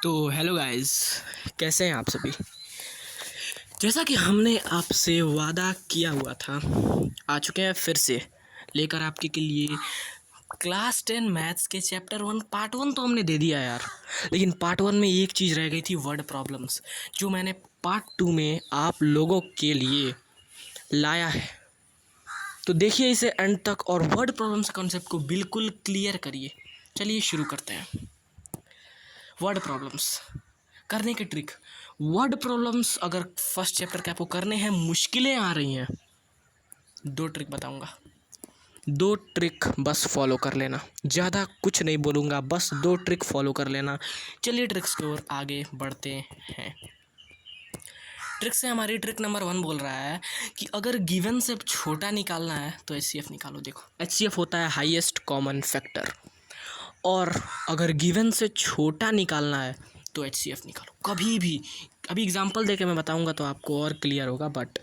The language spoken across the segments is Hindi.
तो हेलो गाइस, कैसे हैं आप सभी। जैसा कि हमने आपसे वादा किया हुआ था, आ चुके हैं फिर से लेकर आपके के लिए क्लास 10 मैथ्स के चैप्टर 1 पार्ट 1 तो हमने दे दिया यार। लेकिन पार्ट 1 में एक चीज़ रह गई थी, वर्ड प्रॉब्लम्स, जो मैंने पार्ट 2 में आप लोगों के लिए लाया है। तो देखिए इसे एंड तक और वर्ड प्रॉब्लम्स कॉन्सेप्ट को बिल्कुल क्लियर करिए। चलिए शुरू करते हैं। वर्ड प्रॉब्लम्स करने की ट्रिक। वर्ड प्रॉब्लम्स अगर फर्स्ट चैप्टर के आपको करने हैं, मुश्किलें आ रही हैं, दो ट्रिक बताऊंगा। दो ट्रिक बस फॉलो कर लेना, ज़्यादा कुछ नहीं बोलूँगा, बस दो ट्रिक फॉलो कर लेना। चलिए ट्रिक्स की ओर आगे बढ़ते हैं। ट्रिक से हमारी ट्रिक नंबर 1 बोल रहा है कि अगर गिवन से छोटा निकालना है तो HCF निकालो। देखो HCF होता है हाईएस्ट कॉमन फैक्टर, और अगर गिवन से छोटा निकालना है तो HCF निकालो कभी भी। अभी एग्जांपल देके मैं बताऊंगा तो आपको और क्लियर होगा, बट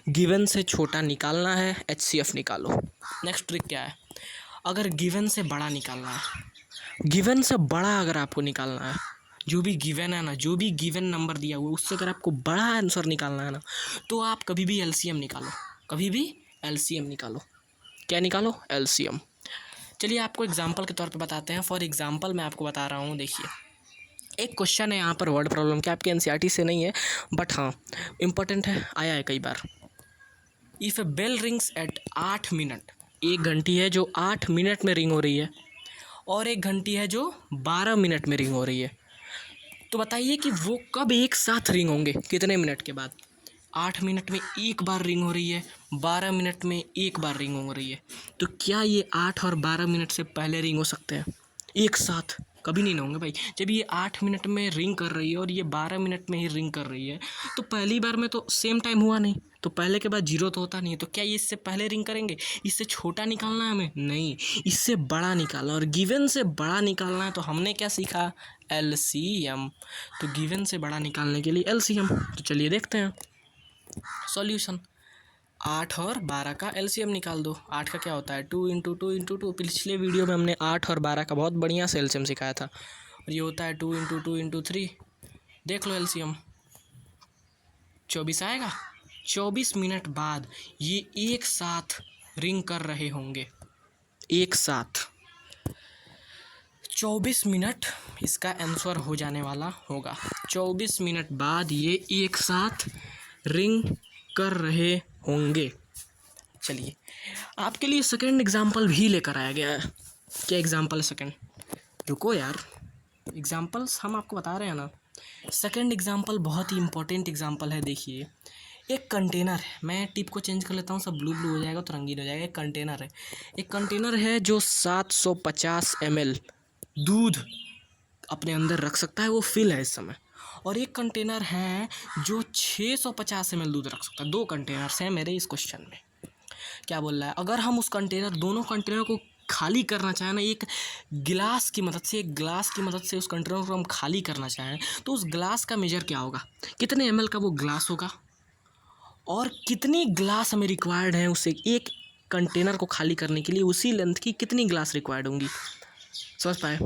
गिवन से छोटा निकालना है HCF निकालो। नेक्स्ट ट्रिक क्या है, अगर गिवन से बड़ा निकालना है, गिवन से बड़ा अगर आपको निकालना है, जो भी गिवन है ना, जो भी गिवन नंबर दिया हुआ है उससे अगर आपको बड़ा आंसर निकालना है ना, तो आप कभी भी LCM निकालो, कभी भी LCM निकालो। क्या निकालो? LCM। चलिए आपको एग्जाम्पल के तौर पे बताते हैं। फॉर एग्जाम्पल मैं आपको बता रहा हूँ, देखिए एक क्वेश्चन है यहाँ पर वर्ड प्रॉब्लम के, आपके NCERT से नहीं है बट हाँ इम्पोर्टेंट है, आया है कई बार। If a bell rings at 8 minute, एक घंटी है जो 8 मिनट में रिंग हो रही है, और एक घंटी है जो 12 मिनट में रिंग हो रही है, तो बताइए कि वो कब एक साथ रिंग होंगे, कितने मिनट के बाद। 8 मिनट में एक बार रिंग हो रही है, 12 मिनट में एक बार रिंग हो रही है, तो क्या ये 8 और 12 मिनट से पहले रिंग हो सकते हैं एक साथ? कभी नहीं ना होंगे भाई। जब ये 8 मिनट में रिंग कर रही है और ये 12 मिनट में ही रिंग कर रही है, तो पहली बार में तो सेम टाइम हुआ नहीं, तो पहले के बाद जीरो तो होता नहीं है, तो क्या ये इससे पहले रिंग करेंगे? इससे छोटा निकालना है हमें? नहीं, इससे बड़ा निकालना, और गिवन से बड़ा निकालना है तो हमने क्या सीखा? LCM। तो गिवन से बड़ा निकालने के लिए LCM। तो चलिए देखते हैं सॉल्यूशन। 8 और 12 का LCM निकाल दो। 8 का क्या होता है? 2 × 2 × 2। पिछले वीडियो में हमने 8 और 12 का बहुत बढ़िया से LCM सिखाया था, और ये होता है 2 × 2 × 3। देख लो LCM, 24 आएगा। 24 मिनट बाद ये एक साथ रिंग कर रहे होंगे, एक साथ 24 मिनट इसका आंसर हो जाने वाला होगा। 24 मिनट बाद ये एक साथ रिंग कर रहे होंगे। चलिए आपके लिए सेकंड एग्जाम्पल भी लेकर आया गया है। क्या एग्जाम्पल है सेकंड? रुको यार, एग्जाम्पल्स हम आपको बता रहे हैं ना। सेकंड एग्जाम्पल बहुत ही इंपॉर्टेंट एग्जाम्पल है। देखिए एक कंटेनर है, मैं टिप को चेंज कर लेता हूँ, सब ब्लू ब्लू हो जाएगा तो रंगीन हो जाएगा। एक कंटेनर है, एक कंटेनर है जो 750 ml दूध अपने अंदर रख सकता है, वो फिल है इस समय। और एक कंटेनर है जो 650 ml दूध रख सकता है। दो कंटेनर्स हैं मेरे इस क्वेश्चन में। क्या बोल रहा है, अगर हम उस कंटेनर, दोनों कंटेनर को खाली करना चाहें ना, एक गिलास की मदद से, एक ग्लास की मदद से उस कंटेनर को हम खाली करना चाहें, तो उस ग्लास का मेजर क्या होगा? कितने ml का वो ग्लास होगा, और कितनी ग्लास हमें रिक्वायर्ड है उसे एक कंटेनर को खाली करने के लिए, उसी लेंथ की कितनी ग्लास रिक्वायर्ड होंगी? समझ पाए?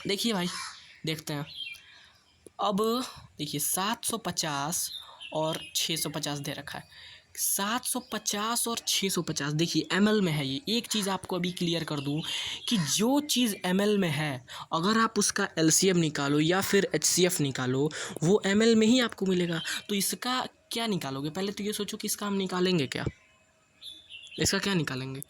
देखिए भाई, देखते हैं। अब देखिए 750 और 650 दे रखा है। 750 और 650 देखिए ml में है। ये एक चीज़ आपको अभी क्लियर कर दूं कि जो चीज़ ml में है, अगर आप उसका LCM निकालो या फिर HCF निकालो, वो ml में ही आपको मिलेगा। तो इसका क्या निकालोगे? पहले तो ये सोचो कि इसका हम निकालेंगे क्या, इसका क्या निकालेंगे?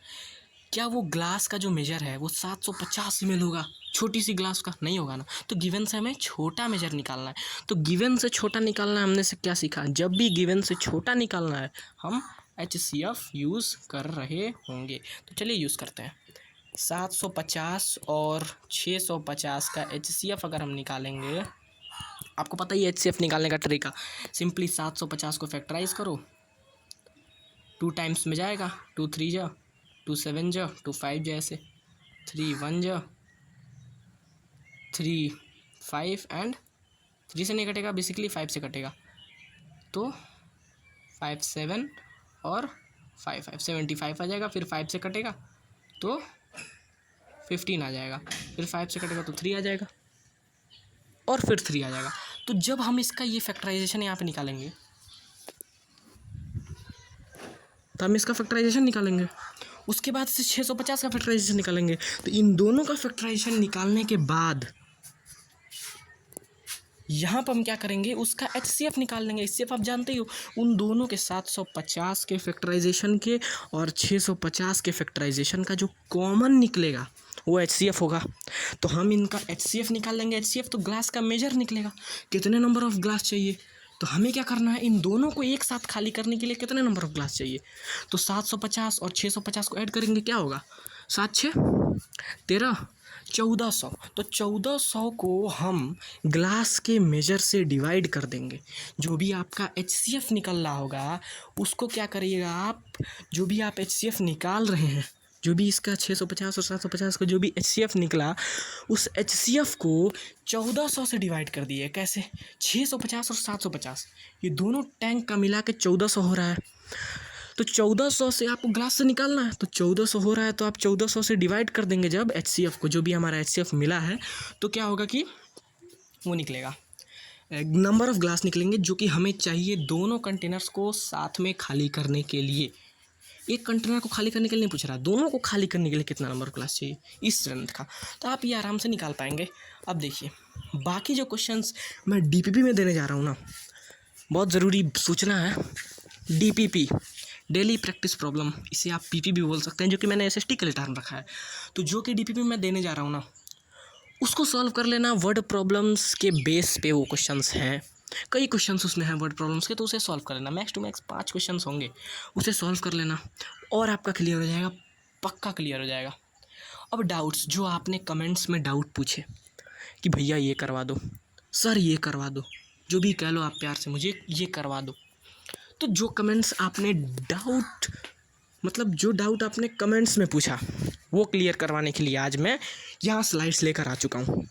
क्या वो ग्लास का जो मेजर है वो 750 ml होगा? छोटी सी ग्लास का नहीं होगा ना। तो गिवन से हमें छोटा मेजर निकालना है। तो गिवन से छोटा निकालना है, हमने से क्या सीखा? जब भी गिवन से छोटा निकालना है हम HCF यूज़ कर रहे होंगे। तो चलिए यूज़ करते हैं। 750 और 650 का HCF अगर हम निकालेंगे, आपको पता ही HCF निकालने का तरीका, सिंपली 750 को फैक्टराइज करो, 2 टाइम्स में जाएगा, 2 3 जा, 2 7 जा, 2 5 जा, ऐसे 3 1 जा, 3 5 एंड 3 से नहीं कटेगा, बेसिकली 5 से कटेगा, तो 5 7 और 5 5 75 आ जाएगा। फिर 5 से कटेगा तो 15 आ जाएगा, फिर 5 से कटेगा तो 3 आ जाएगा। और फिर 3 आ जाएगा। तो जब हम इसका ये फैक्टराइजेशन यहाँ पे निकालेंगे, तो हम इसका फैक्टराइजेशन निकालेंगे, उसके बाद से 650 का फैक्टराइजेशन निकालेंगे। तो इन दोनों का फैक्टराइजेशन निकालने के बाद यहाँ पर हम क्या करेंगे, उसका HCF निकाल लेंगे। HCF आप जानते ही हो, उन दोनों के 750 के फैक्टराइजेशन के और 650 के फैक्टराइजेशन का जो कॉमन निकलेगा वो HCF होगा। तो हम इनका HCF निकाल लेंगे। HCF तो ग्लास का मेजर निकलेगा, कितने नंबर ऑफ ग्लास चाहिए। तो हमें क्या करना है, इन दोनों को एक साथ खाली करने के लिए कितने नंबर ऑफ ग्लास चाहिए। तो 750 और 650 को ऐड करेंगे, क्या होगा, 7 6 13 1400। तो 1400 को हम ग्लास के मेजर से डिवाइड कर देंगे। जो भी आपका HCF निकल रहा होगा उसको क्या करिएगा आप, जो भी आप HCF निकाल रहे हैं, जो भी इसका 650 और 750 का जो भी HCF निकला, उस HCF को 1400 से डिवाइड कर दिए। कैसे, 650 और 750 ये दोनों टैंक का मिला के 1400 हो रहा है। तो 1400 से आपको ग्लास से निकालना है, तो 1400 हो रहा है, तो आप 1400 से डिवाइड कर देंगे जब HCF को, जो भी हमारा HCF मिला है, तो क्या होगा कि वो निकलेगा, नंबर ऑफ ग्लास निकलेंगे जो कि हमें चाहिए दोनों कंटेनर्स को साथ में खाली करने के लिए। एक कंटेनर को खाली करने के लिए नहीं पूछ रहा, दोनों को खाली करने के लिए कितना नंबर ऑफ ग्लास चाहिए इस स्ट्रेंथ का। तो आप ये आराम से निकाल पाएंगे। अब देखिए बाकी जो क्वेश्चंस मैं DPP में देने जा रहा हूँ ना, बहुत ज़रूरी सोचना है। DPP, डेली प्रैक्टिस प्रॉब्लम, इसे आप PP भी बोल सकते हैं, जो कि मैंने SST के लिए टर्म रखा है। तो जो कि DPP मैं देने जा रहा हूँ ना, उसको सॉल्व कर लेना। वर्ड प्रॉब्लम्स के बेस पे वो क्वेश्चंस हैं, कई क्वेश्चंस उसमें हैं वर्ड प्रॉब्लम्स के, तो उसे सॉल्व कर लेना। मैक्स टू मैक्स 5 क्वेश्चंस होंगे, उसे सॉल्व कर लेना और आपका क्लियर हो जाएगा, पक्का क्लियर हो जाएगा। अब डाउट्स, जो आपने कमेंट्स में डाउट पूछे कि भैया ये करवा दो, सर ये करवा दो, जो भी कह लो आप प्यार से, मुझे ये करवा दो। तो जो कमेंट्स आपने डाउट, मतलब जो डाउट आपने कमेंट्स में पूछा, वो क्लियर करवाने के लिए आज मैं यहाँ स्लाइड्स लेकर आ चुका हूँ।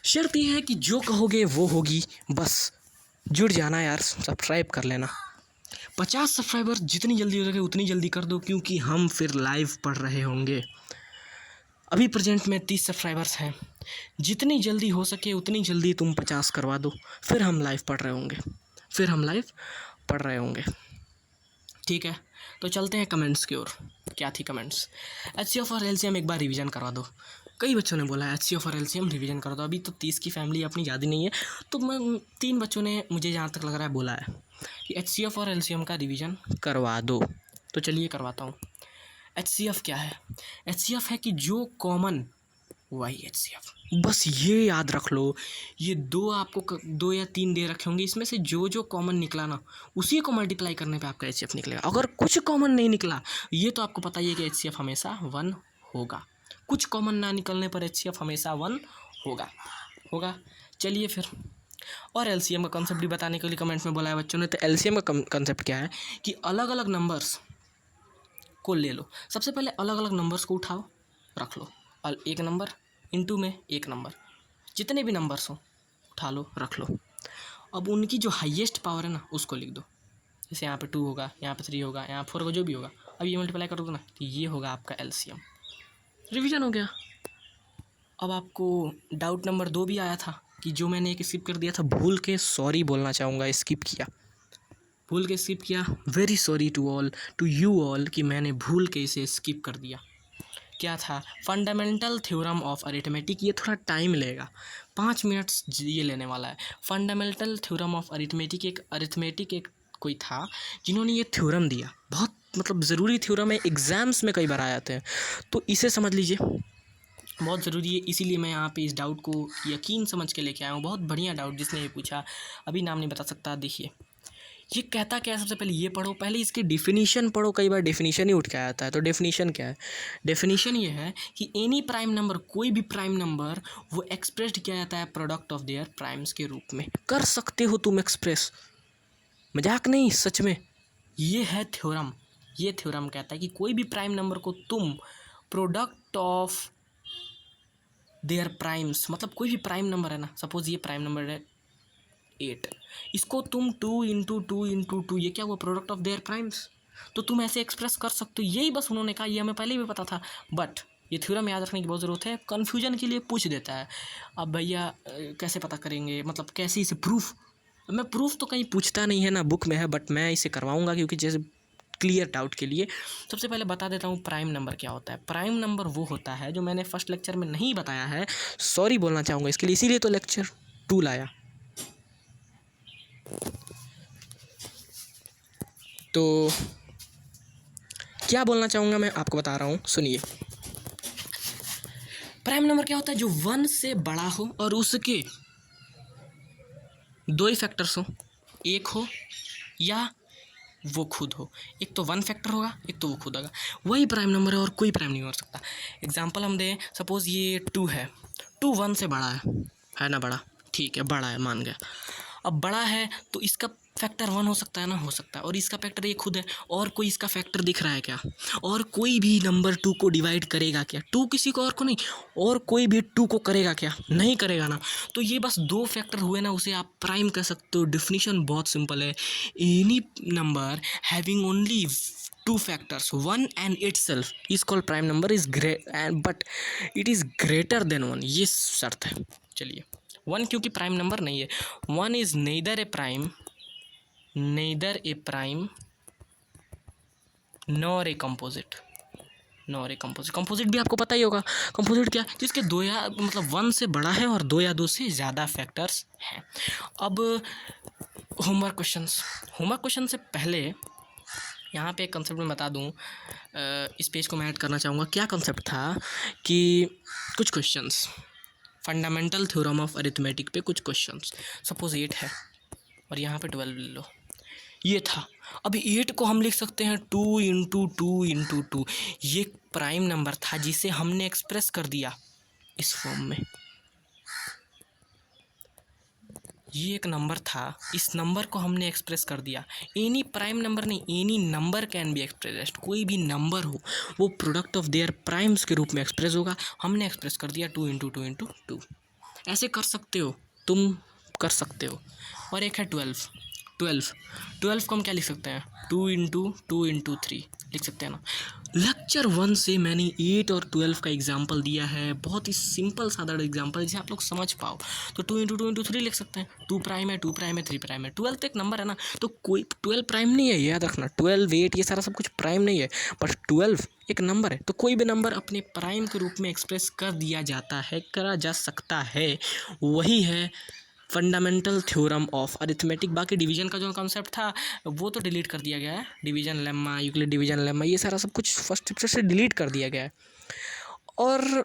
शर्त यह है कि जो कहोगे वो होगी, बस जुड़ जाना यार, सब्सक्राइब कर लेना। 50 सब्सक्राइबर जितनी जल्दी हो सके उतनी जल्दी कर दो, क्योंकि हम फिर लाइव पढ़ रहे होंगे। अभी प्रेजेंट में 30 सब्सक्राइबर्स हैं, जितनी जल्दी हो सके उतनी जल्दी तुम 50 करवा दो, फिर हम लाइव पढ़ रहे होंगे, ठीक है। तो चलते हैं कमेंट्स की ओर। क्या थी कमेंट्स, HCF और LCM एक बार रिवीजन करवा दो। कई बच्चों ने बोला HCF और LCM रिवीजन कर दो। अभी तो 30 की फैमिली अपनी ज़्यादा नहीं है, तो मैं 3 बच्चों ने, मुझे जहाँ तक लग रहा है, बोला है कि HCF और LCM का रिवीजन करवा दो। तो चलिए करवाता हूँ। HCF क्या है, HCF है कि जो कॉमन, वही HCF, बस ये याद रख लो। ये दो आपको 2 या 3 दे रखे होंगे, इसमें से जो जो कॉमन निकला ना, उसी को मल्टीप्लाई करने पे आपका HCF निकलेगा। अगर कुछ कॉमन नहीं निकला, ये तो आपको पता ही है कि HCF हमेशा 1 होगा। कुछ कॉमन ना निकलने पर HCF हमेशा 1 होगा। चलिए फिर, और LCM का कॉन्सेप्ट भी बताने के लिए कमेंट्स में बोला है बच्चों ने। तो LCM का कॉन्सेप्ट क्या है कि अलग अलग नंबर्स को ले लो। सबसे पहले अलग अलग नंबर्स को उठाओ, रख लो, और एक नंबर इंटू में एक नंबर, जितने भी नंबर्स हो उठा लो, रख लो। अब उनकी जो हाईएस्ट पावर है ना, उसको लिख दो। जैसे यहाँ पे 2 होगा, यहाँ पे 3 होगा, यहाँ 4 होगा, जो भी होगा। अब ये मल्टीप्लाई कर दो ना, तो ये होगा आपका LCM। रिवीजन हो गया। अब आपको डाउट नंबर 2 भी आया था कि जो मैंने एक स्किप कर दिया था, भूल के, सॉरी बोलना चाहूँगा, स्किप किया, very sorry to you all कि मैंने भूल के इसे स्किप कर दिया। क्या था, फंडामेंटल थ्योरम ऑफ अरिथमेटिक। ये थोड़ा टाइम लेगा, 5 मिनट्स ये लेने वाला है। फंडामेंटल थ्योरम ऑफ अरिथमेटिक, एक कोई था जिन्होंने ये थ्योरम दिया, बहुत मतलब ज़रूरी थ्योरम है, एग्ज़ाम्स में कई बार आ जाते हैं, तो इसे समझ लीजिए, बहुत ज़रूरी है। इसीलिए मैं यहाँ पे इस डाउट को यकीन समझ के लेके आया हूँ। बहुत बढ़िया डाउट, जिसने ये पूछा, अभी नाम नहीं बता सकता। देखिए ये कहता क्या है, सबसे पहले ये पढ़ो, पहले इसकी डेफिनेशन पढ़ो। कई बार डेफिनेशन ही उठ के आता है। तो डेफिनेशन क्या है, डेफिनेशन ये है कि एनी प्राइम नंबर, कोई भी प्राइम नंबर, वो एक्सप्रेस्ड किया जाता है प्रोडक्ट ऑफ देयर प्राइम्स के रूप में। कर सकते हो तुम एक्सप्रेस, मजाक नहीं, सच में। ये है थ्योरम। ये थ्योरम कहता है कि कोई भी प्राइम नंबर को तुम प्रोडक्ट ऑफ देयर प्राइम्स, मतलब कोई भी प्राइम नंबर है ना, सपोज ये प्राइम नंबर है 8, इसको तुम 2 इंटू 2 इंटू 2, ये क्या हुआ, प्रोडक्ट ऑफ देयर प्राइम्स। तो तुम ऐसे एक्सप्रेस कर सकते हो। यही बस उन्होंने कहा, ये हमें पहले भी पता था, बट ये थ्योरम याद रखने की बहुत ज़रूरत है, कन्फ्यूजन के लिए पूछ देता है। अब भैया कैसे पता करेंगे, मतलब कैसे इसे प्रूफ, मैं प्रूफ तो कहीं पूछता नहीं है ना बुक में है, बट मैं इसे करवाऊंगा क्योंकि जैसे क्लियर डाउट के लिए। सबसे पहले बता देता हूँ प्राइम नंबर क्या होता है। प्राइम नंबर वो होता है जो मैंने फर्स्ट लेक्चर में नहीं बताया है, सॉरी बोलना चाहूँगा इसके लिए, इसीलिए तो लेक्चर 2 लाया। तो क्या बोलना चाहूँगा मैं आपको बता रहा हूँ, सुनिए। प्राइम नंबर क्या होता है, जो 1 से बड़ा हो और उसके 2 ही फैक्टर्स हो, एक हो या वो खुद हो। एक तो 1 फैक्टर होगा, एक तो वो खुद होगा, वही प्राइम नंबर है और कोई प्राइम नहीं हो सकता। एग्जांपल हम दें, सपोज ये 2 है, 2 1 से बड़ा है ना, बड़ा, ठीक है, बड़ा है, मान गया। अब बड़ा है तो इसका फैक्टर 1 हो सकता है ना, हो सकता है, और इसका फैक्टर ये खुद है, और कोई इसका फैक्टर दिख रहा है क्या, और कोई भी नंबर 2 को डिवाइड करेगा क्या, 2 किसी को और को नहीं, और कोई भी 2 को करेगा क्या, नहीं करेगा ना। तो ये बस 2 फैक्टर हुए ना, उसे आप प्राइम कह सकते हो। डिफिनीशन बहुत सिंपल है, any number having only 2 factors, 1 and itself is called prime number is great, and but it is greater than 1, ये शर्त है। चलिए, 1 क्योंकि प्राइम नंबर नहीं है, 1 is neither a prime nor a composite, composite भी आपको पता ही होगा। कंपोजिट क्या, जिसके 2 या मतलब 1 से बड़ा है और 2 या 2 से ज़्यादा फैक्टर्स हैं। अब होमवर्क क्वेश्चन से पहले यहाँ पे एक कंसेप्ट मैं बता दूँ, इस पेज को मैं ऐड करना चाहूँगा। क्या कंसेप्ट था कि कुछ questions fundamental theorem of arithmetic पे कुछ क्वेश्चंस, सपोज 8 है और यहाँ पे 12 ले लो, ये था। अभी 8 को हम लिख सकते हैं 2 × 2 × 2, ये प्राइम नंबर था जिसे हमने एक्सप्रेस कर दिया इस फॉर्म में। ये एक नंबर था, इस नंबर को हमने एक्सप्रेस कर दिया। एनी प्राइम नंबर नहीं, any number can be expressed, कोई भी नंबर हो वो प्रोडक्ट ऑफ देयर प्राइम्स के रूप में एक्सप्रेस होगा। हमने एक्सप्रेस कर दिया 2 × 2 × 2। ऐसे कर सकते हो, तुम कर सकते हो। और एक है 12 को हम क्या लिख सकते हैं, 2 × 2 × 3 लिख सकते हैं ना। लेक्चर 1 से मैंने 8 और 12 का एग्जाम्पल दिया है, बहुत ही सिंपल साधारण एग्जाम्पल जिसे आप लोग समझ पाओ। तो 2 × 2 × 3 लिख सकते हैं, 2 प्राइम है, 2 प्राइम है, 3 प्राइम है। 12 तो एक नंबर है ना, तो कोई 12 प्राइम नहीं है, याद रखना। 12 8 ये सारा सब कुछ प्राइम नहीं है, बट 12 एक नंबर है। तो कोई भी नंबर अपने प्राइम के रूप में एक्सप्रेस कर दिया जाता है, करा जा सकता है, वही है फंडामेंटल थ्योरम ऑफ अरिथमेटिक। बाकी डिवीजन का जो कॉन्सेप्ट था वो तो डिलीट कर दिया गया है, division lemma, Euclid division lemma, ये सारा सब कुछ फर्स्ट चैप्टर से डिलीट कर दिया गया है और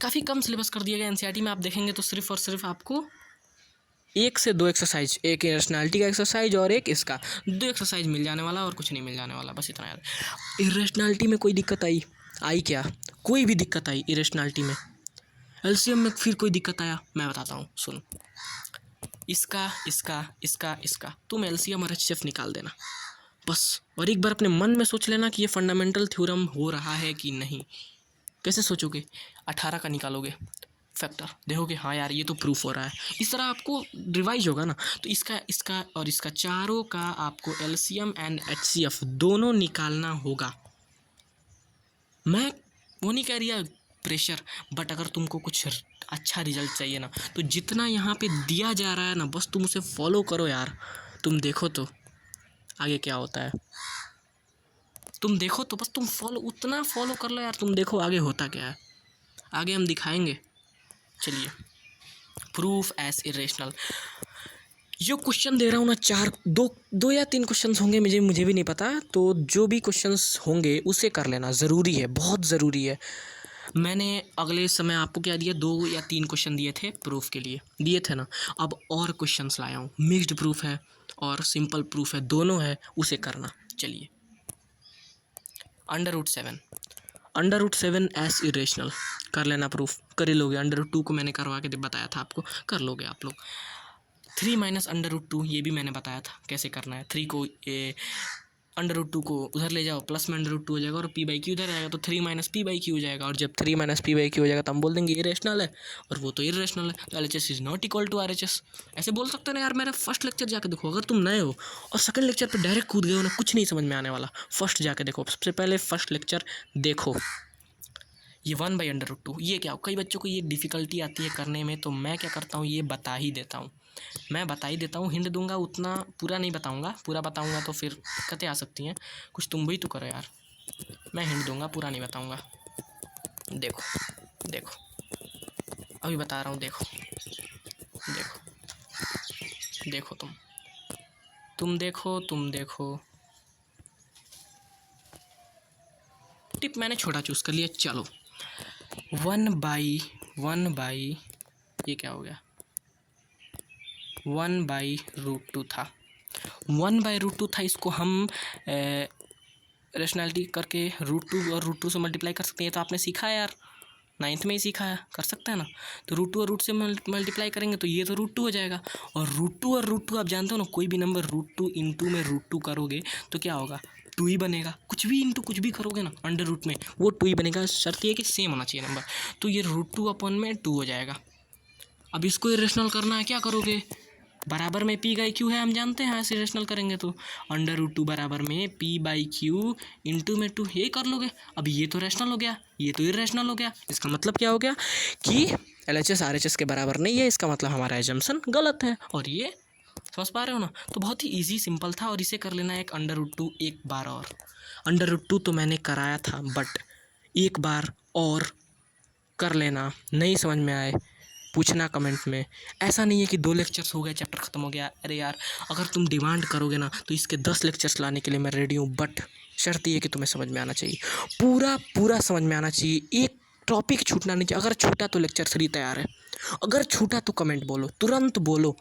काफ़ी कम सिलेबस कर दिया गया। एनसीईआरटी में आप देखेंगे तो सिर्फ और सिर्फ आपको 1 से 2 एक्सरसाइज, एक इरेशनैलिटी का एक्सरसाइज और एक इसका, 2 एक्सरसाइज मिल जाने वाला और कुछ नहीं मिल जाने वाला, बस इतना याद। इरेशनैलिटी में कोई दिक्कत आई क्या, कोई भी दिक्कत आई इरेशनैलिटी में? एलसीएम में फिर कोई दिक्कत आया, मैं बताता हूँ, सुन। इसका तुम एलसीएम और एचसीएफ निकाल देना बस, और एक बार अपने मन में सोच लेना कि ये फंडामेंटल थ्योरम हो रहा है कि नहीं। कैसे सोचोगे? 18 का निकालोगे फैक्टर, देखोगे हाँ यार ये तो प्रूफ हो रहा है, इस तरह आपको रिवाइज होगा ना। तो इसका और इसका चारों का आपको एलसीएम एंड एचसीएफ दोनों निकालना होगा। मैं वो नहीं कह रही प्रेशर, बट अगर तुमको कुछ अच्छा रिजल्ट चाहिए ना, तो जितना यहाँ पे दिया जा रहा है ना, बस तुम उसे फॉलो करो यार। तुम देखो तो आगे क्या होता है, तुम देखो तो बस तुम उतना फॉलो कर लो यार, तुम देखो आगे होता क्या है, आगे हम दिखाएंगे। चलिए, प्रूफ एज इरेशनल, जो क्वेश्चन दे रहा हूँ ना, दो या 3 क्वेश्चन होंगे, मुझे भी नहीं पता। तो जो भी क्वेश्चंस होंगे उसे कर लेना, ज़रूरी है, बहुत ज़रूरी है। मैंने अगले समय आपको क्या दिया, 2 या 3 क्वेश्चन दिए थे प्रूफ के लिए, दिए थे ना। अब और क्वेश्चंस लाया हूँ, मिक्स्ड प्रूफ है और सिंपल प्रूफ है, दोनों है, उसे करना। चलिए, √7 एस इरेशनल कर लेना प्रूफ, कर ही लोगे। √2 को मैंने करवा के बताया था आपको, कर लोगे आप लोग। 3 - √2 ये भी मैंने बताया था कैसे करना है। 3 को √2 को उधर ले जाओ, प्लस में √2 हो जाएगा और p/q उधर आएगा, तो 3 - p/q हो जाएगा। और जब 3 - p/q हो जाएगा तो हम बोल देंगे इरेशनल है, और वो तो इरेशनल है, तो LHS is not equal to RHS। ऐसे बोल सकते हो ना यार। मेरा फर्स्ट लेक्चर जाके देखो, अगर तुम नए हो और सेकंड लेक्चर पे डायरेक्ट कूद गए हो ना, कुछ नहीं समझ में आने वाला। फर्स्ट जाके देखो, सबसे पहले फर्स्ट लेक्चर देखो, ये 1/√2 ये क्या हो। कई बच्चों को ये डिफ़िकल्टी आती है करने में, तो मैं क्या करता हूँ ये बता ही देता हूँ। मैं बता ही देता हूँ, हिंट दूंगा, उतना पूरा नहीं बताऊँगा। पूरा बताऊँगा तो फिर दिक्कतें आ सकती हैं। कुछ तुम भी तो करो यार। मैं हिंट दूंगा, पूरा नहीं बताऊँगा। देखो देखो अभी बता रहा हूँ। देखो देखो देखो तुम देखो। टिप मैंने छोटा चूज़ कर लिया। चलो 1/1 ये क्या हो गया, 1/√2 था। 1/√2 था। इसको हम रेशनैलिटी करके √2 और √2 से मल्टीप्लाई कर सकते हैं। तो आपने सीखा है यार, 9th में ही सीखा है, कर सकते हैं ना। तो √2 और √2 से मल्टीप्लाई करेंगे तो ये तो √2 हो जाएगा। और √2 आप जानते हो ना, कोई भी नंबर √2 इंटू में √2 करोगे तो क्या होगा, 2 ही बनेगा। कुछ भी इंटू कुछ भी करोगे ना अंडर रूट में, वो 2 ही बनेगा। शर्त ये कि सेम होना चाहिए नंबर। तो ये √2/2 हो जाएगा। अब इसको इरेशनल करना है, क्या करोगे, बराबर में पी बाई क्यू है, हम जानते हैं। ऐसे रेशनल करेंगे तो √2 बराबर में p/q इंटू में 2, ये कर लोगे। अब ये तो रेशनल हो गया, ये तो इरेशनल हो गया। इसका मतलब क्या हो गया कि LHS RHS के बराबर नहीं है। इसका मतलब हमारा एजम्पशन गलत है। और ये समझ पा रहे हो ना। तो बहुत ही ईजी सिंपल था। और इसे कर लेना एक √2 एक बार और। √2 तो मैंने कराया था, बट एक बार और कर लेना। नहीं समझ में आए पूछना कमेंट में। ऐसा नहीं है कि 2 लेक्चर्स हो गए चैप्टर ख़त्म हो गया। अरे यार, अगर तुम डिमांड करोगे ना तो इसके 10 लेक्चर्स लाने के लिए मैं रेडी हूँ। बट शर्त ये कि तुम्हें समझ में आना चाहिए, पूरा समझ में आना चाहिए। एक टॉपिक छूटना नहीं चाहिए। अगर छूटा तो लेक्चर 3 तैयार है। अगर छूटा तो कमेंट बोलो, तुरंत बोलो,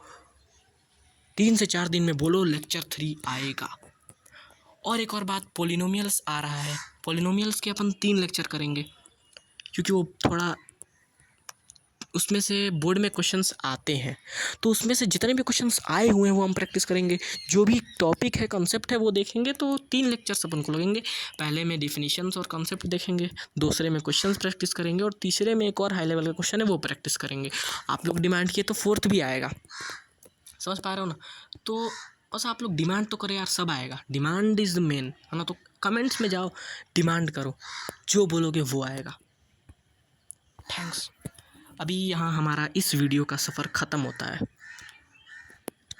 3 से 4 दिन में बोलो लेक्चर 3 आएगा। और एक और बात, पोलिनोमियल्स आ रहा है। पोलिनोमियल्स के अपन 3 लेक्चर करेंगे, क्योंकि वो थोड़ा उसमें से बोर्ड में क्वेश्चंस आते हैं। तो उसमें से जितने भी क्वेश्चंस आए हुए हैं वो हम प्रैक्टिस करेंगे। जो भी टॉपिक है, कॉन्सेप्ट है, वो देखेंगे। तो 3 लेक्चर्स अपन को लगेंगे। पहले में डिफिनीशंस और कॉन्सेप्ट देखेंगे, दूसरे में क्वेश्चंस प्रैक्टिस करेंगे, और तीसरे में एक और हाई लेवल का क्वेश्चन है वो प्रैक्टिस करेंगे। आप लोग डिमांड किए तो 4th भी आएगा। समझ पा रहे हो ना। तो बस आप लोग डिमांड तो करो यार, सब आएगा। डिमांड इज़ द मेन, है ना। तो कमेंट्स में जाओ, डिमांड करो, जो बोलोगे वो आएगा। थैंक्स। अभी यहाँ हमारा इस वीडियो का सफ़र ख़त्म होता है।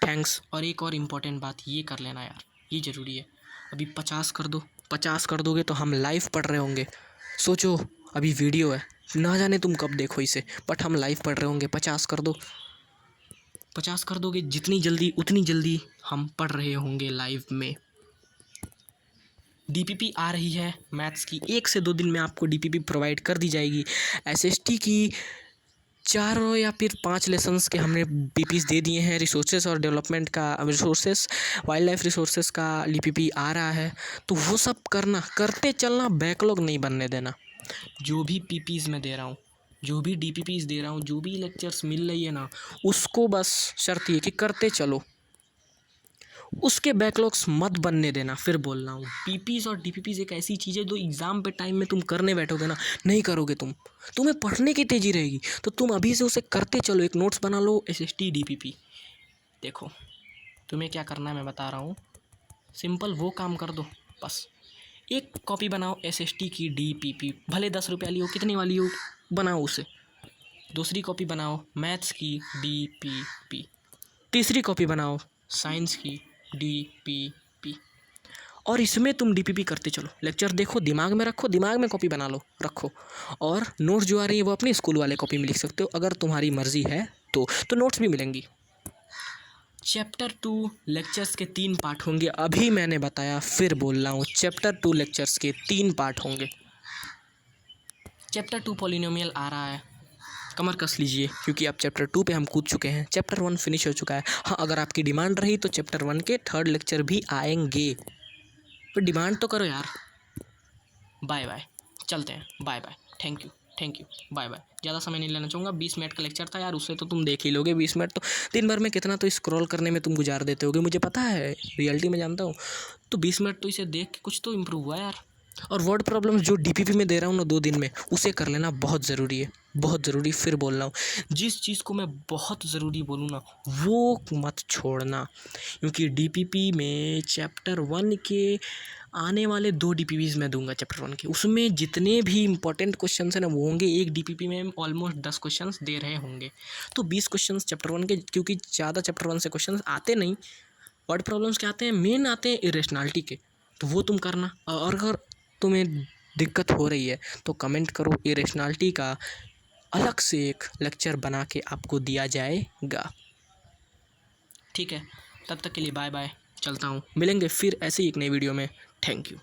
थैंक्स। और एक और इम्पॉर्टेंट बात ये कर लेना यार, ये ज़रूरी है। अभी 50 कर दो। 50 कर दोगे तो हम लाइव पढ़ रहे होंगे। सोचो, अभी वीडियो है, ना जाने तुम कब देखो इसे, बट हम लाइव पढ़ रहे होंगे। 50 कर दो। 50 कर दोगे, जितनी जल्दी उतनी जल्दी हम पढ़ रहे होंगे लाइव में। DPP आ रही है मैथ्स की। 1 से 2 दिन में आपको DPP प्रोवाइड कर दी जाएगी। SST की 4 या फिर 5 लेसन्स के हमने PPs दे दिए हैं। रिसोर्सेस और डेवलपमेंट का, रिसोर्सेस, वाइल्ड लाइफ रिसोर्सेस का DPP आ रहा है। तो वो सब करना, करते चलना, बैकलॉग नहीं बनने देना। जो भी PPs मैं दे रहा हूँ, जो भी DPPs दे रहा हूँ, जो भी लेक्चर्स मिल रही है ना, उसको बस शर्त ये कि करते चलो, उसके बैकलॉग्स मत बनने देना। फिर बोल रहा हूँ, PPs और DPPs एक ऐसी चीज़ है जो एग्ज़ाम पे टाइम में तुम करने बैठोगे ना, नहीं करोगे तुम्हें पढ़ने की तेज़ी रहेगी। तो तुम अभी से उसे करते चलो। एक नोट्स बना लो, SST DPP। देखो तुम्हें क्या करना है मैं बता रहा हूँ, सिंपल वो काम कर दो। बस एक कॉपी बनाओ SST की DPP, भले 10 रुपये वाली हो, कितनी वाली हो, बनाओ उसे। दूसरी कॉपी बनाओ मैथ्स की DPP। तीसरी कॉपी बनाओ साइंस की DPP। और इसमें तुम DPP करते चलो। लेक्चर देखो, दिमाग में रखो, दिमाग में कॉपी बना लो, रखो। और नोट्स जो आ रही है वो अपनी स्कूल वाले कॉपी में लिख सकते हो, अगर तुम्हारी मर्जी है तो नोट्स भी मिलेंगी। चैप्टर 2 लेक्चर्स के 3 पार्ट होंगे। अभी मैंने बताया, फिर बोल रहा हूँ, चैप्टर 2 लेक्चर्स के 3 पार्ट होंगे। चैप्टर 2 पॉलिनोमियल आ रहा है, कमर कस लीजिए, क्योंकि अब चैप्टर 2 पे हम कूद चुके हैं। चैप्टर 1 फिनिश हो चुका है। हाँ, अगर आपकी डिमांड रही तो चैप्टर 1 के 3rd लेक्चर भी आएंगे। तो डिमांड तो करो यार। बाय बाय, चलते हैं। Bye bye, thank you, bye bye. ज़्यादा समय नहीं लेना चाहूँगा। 20 मिनट का लेक्चर था यार, उससे तो तुम देख ही लोगे। 20 मिनट तो दिन भर में कितना तो स्क्रॉल करने में तुम गुजार देते होगे, मुझे पता है, रियलिटी में जानता हूँ। तो 20 मिनट तो इसे देख के कुछ तो इम्प्रूव हुआ यार। और वर्ड प्रॉब्लम्स जो DPP में दे रहा हूँ ना 2 दिन में, उसे कर लेना बहुत ज़रूरी है। बहुत ज़रूरी फिर बोल रहा हूँ, जिस चीज़ को मैं बहुत ज़रूरी बोलूँ ना वो मत छोड़ना, क्योंकि डीपीपी में चैप्टर 1 के आने वाले 2 डीपीपीज़ मैं दूंगा चैप्टर 1 के, उसमें जितने भी इंपॉर्टेंट क्वेश्चंस हैं ना वो होंगे। एक डीपीपी में ऑलमोस्ट 10 क्वेश्चंस दे रहे होंगे, तो 20 क्वेश्चंस चैप्टर 1 के, क्योंकि ज़्यादा चैप्टर 1 से क्वेश्चंस आते नहीं। वर्ड प्रॉब्लम्स के आते हैं, मेन आते हैं इरेशनैलिटी के, तो वो तुम करना। और अगर तुम्हें दिक्कत हो रही है तो कमेंट करो, इरेशनैलिटी का अलग से एक लेक्चर बना के आपको दिया जाएगा। ठीक है, तब तक के लिए बाय बाय, चलता हूँ। मिलेंगे फिर ऐसे ही एक नई वीडियो में। Thank you.